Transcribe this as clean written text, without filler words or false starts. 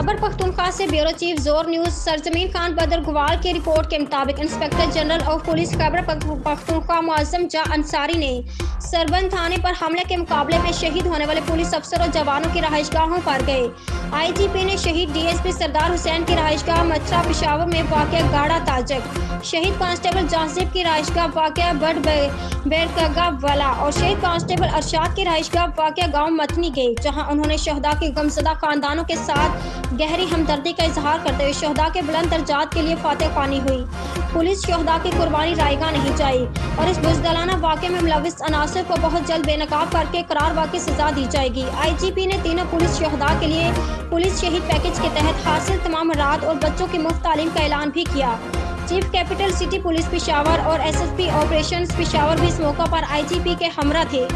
खैबर पख्तूनख्वा से bureau chief जोर news सरजमीन खान बदर गुवाल की रिपोर्ट के मुताबिक inspector general of police Khyber Pakhtunkhwa Muazzam जा अंसारी ने सरबंद थाने पर हमले के मुकाबले में शहीद होने वाले पुलिस अफसर और जवानों की रहायशगाहों पर गए। IGP ने शहीद DSP सरदार हुसैन की रहायशगाह मथुरा पेशावर में वाक़या गाड़ा ताजक, शहीद कांस्टेबल जासिब की रहायशगाह वाक़या बड़ बेरकगा वाला और शहीद कांस्टेबल अरशाद की रहायशगाह वाक़या गाँव मथनी गए, जहाँ उन्होंने शहदा के गमज़दा खानदानों के साथ गहरी हमदर्दी का इजहार करते हुए शहदा के बुलंद दर्जात के लिए फातह ख्वानी हुई। पुलिस शहदा की कुर्बानी रायगा नहीं जाए और इस बुज़दिलाना वाक़े में मुलव्विस अनासर को बहुत जल्द बेनकाब करके करार वाक़ई सजा दी जाएगी। IGP ने तीनों पुलिस शहदा के लिए पुलिस शहीद पैकेज के तहत हासिल तमाम राहत और बच्चों की मुफ्त तालीम का ऐलान भी किया। Chief capital city police Peshawar और SSP ऑपरेशंस पेशावर भी इस मौका पर IGP के हमरा थे।